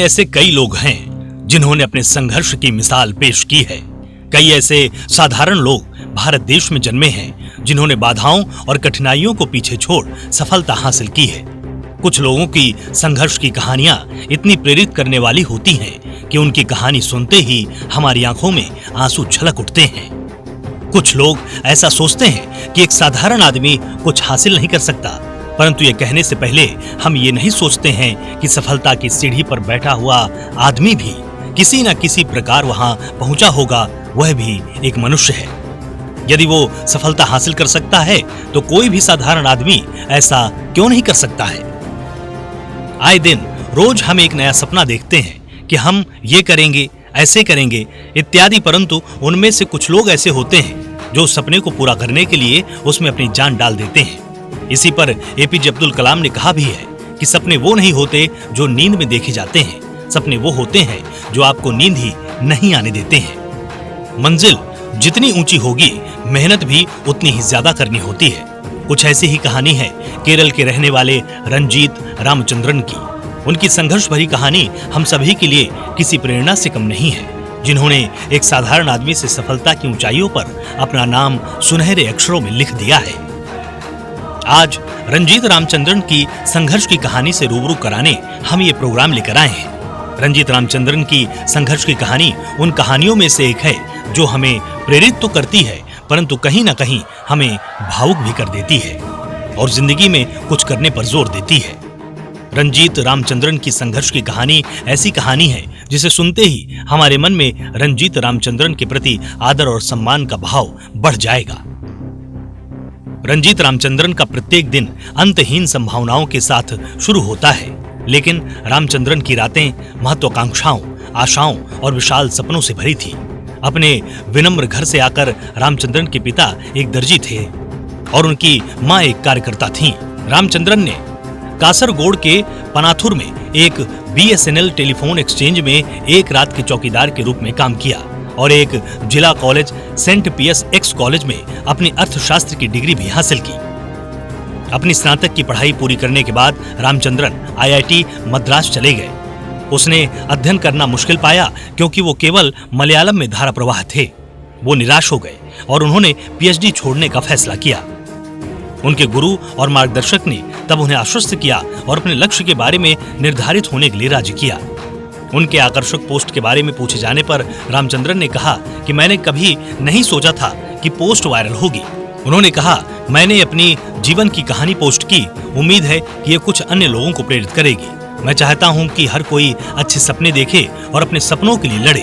ऐसे कई लोग हैं जिन्होंने अपने संघर्ष की मिसाल पेश की है। कई ऐसे साधारण लोग भारत देश में जन्मे हैं जिन्होंने बाधाओं और कठिनाइयों को पीछे छोड़ सफलता हासिल की है। कुछ लोगों की संघर्ष की कहानियां इतनी प्रेरित करने वाली होती हैं कि उनकी कहानी सुनते ही हमारी आंखों में आंसू छलक उठते हैं। कुछ लोग ऐसा सोचते हैं कि एक साधारण आदमी कुछ हासिल नहीं कर सकता, परंतु ये कहने से पहले हम ये नहीं सोचते हैं कि सफलता की सीढ़ी पर बैठा हुआ आदमी भी किसी न किसी प्रकार वहां पहुंचा होगा। वह भी एक मनुष्य है। यदि वो सफलता हासिल कर सकता है तो कोई भी साधारण आदमी ऐसा क्यों नहीं कर सकता है। आए दिन रोज हम एक नया सपना देखते हैं कि हम ये करेंगे, ऐसे करेंगे इत्यादि, परंतु उनमें से कुछ लोग ऐसे होते हैं जो सपने को पूरा करने के लिए उसमें अपनी जान डाल देते हैं। इसी पर एपीजे अब्दुल कलाम ने कहा भी है कि सपने वो नहीं होते जो नींद में देखे जाते हैं, सपने वो होते हैं जो आपको नींद ही नहीं आने देते हैं। मंजिल जितनी ऊंची होगी, मेहनत भी उतनी ही ज्यादा करनी होती है। कुछ ऐसी ही कहानी है केरल के रहने वाले रंजीत रामचंद्रन की। उनकी संघर्ष भरी कहानी हम सभी के लिए किसी प्रेरणा से कम नहीं है, जिन्होंने एक साधारण आदमी से सफलता की ऊंचाइयों पर अपना नाम सुनहरे अक्षरों में लिख दिया है। आज रंजीत रामचंद्रन की संघर्ष की कहानी से रूबरू कराने हम ये प्रोग्राम लेकर आए हैं। रंजीत रामचंद्रन की संघर्ष की कहानी उन कहानियों में से एक है जो हमें प्रेरित तो करती है, परंतु कहीं ना कहीं हमें भावुक भी कर देती है और जिंदगी में कुछ करने पर जोर देती है। रंजीत रामचंद्रन की संघर्ष की कहानी ऐसी कहानी है जिसे सुनते ही हमारे मन में रंजीत रामचंद्रन के प्रति आदर और सम्मान का भाव बढ़ जाएगा। रंजीत रामचंद्रन का प्रत्येक दिन अंतहीन संभावनाओं के साथ शुरू होता है, लेकिन रामचंद्रन की रातें महत्वाकांक्षाओं, आशाओं और विशाल सपनों से भरी थी। अपने विनम्र घर से आकर रामचंद्रन के पिता एक दर्जी थे और उनकी मां एक कार्यकर्ता थीं। रामचंद्रन ने कासरगोड के पनाथुर में एक बीएसएनएल टेलीफोन एक्सचेंज में एक रात के चौकीदार के रूप में काम किया और एक जिला college Saint Pius X college में अपनी अर्थशास्त्र की डिग्री भी हासिल की। अपनी स्नातक की पढ़ाई पूरी करने के बाद रामचंद्रन आईआईटी मद्रास चले गए। उसने अध्ययन करना मुश्किल पाया क्योंकि वो केवल मलयालम में धारा प्रवाह थे। वो निराश हो गए और उन्होंने पीएचडी छोड़ने का फैसला किया। उनके गुरु और मार्गदर्शक ने तब उन्हें आश्वस्त किया और अपने लक्ष्य के बारे में निर्धारित होने के लिए राजी किया। उनके आकर्षक पोस्ट के बारे में पूछे जाने पर रामचंद्रन ने कहा कि मैंने कभी नहीं सोचा था कि पोस्ट वायरल होगी। उन्होंने कहा, मैंने अपनी जीवन की कहानी पोस्ट की, उम्मीद है कि ये कुछ अन्य लोगों को प्रेरित करेगी। मैं चाहता हूं कि हर कोई अच्छे सपने देखे और अपने सपनों के लिए लड़े।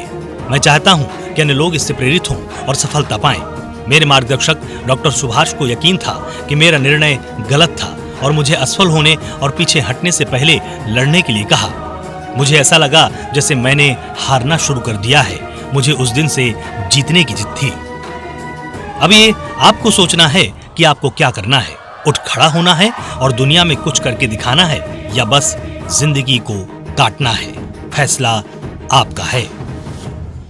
मैं चाहता हूं कि अन्य लोग इससे प्रेरित हों और सफलता पाएं। मेरे मार्गदर्शक डॉक्टर सुभाष को यकीन था कि मेरा निर्णय गलत था और मुझे असफल होने और पीछे हटने से पहले लड़ने के लिए कहा। मुझे ऐसा लगा जैसे मैंने हारना शुरू कर दिया है। मुझे उस दिन से जीतने की जिद थी। अब ये आपको सोचना है कि आपको क्या करना है। उठ खड़ा होना है और दुनिया में कुछ करके दिखाना है, या बस जिंदगी को काटना है। फैसला आपका है।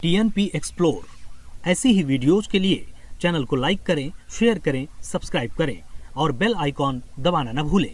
टीएनपी एक्सप्लोर ऐसी ही वीडियोज के लिए चैनल को लाइक करें, शेयर करें, सब्सक्राइब करें और बेल आइकॉन दबाना न भूलें।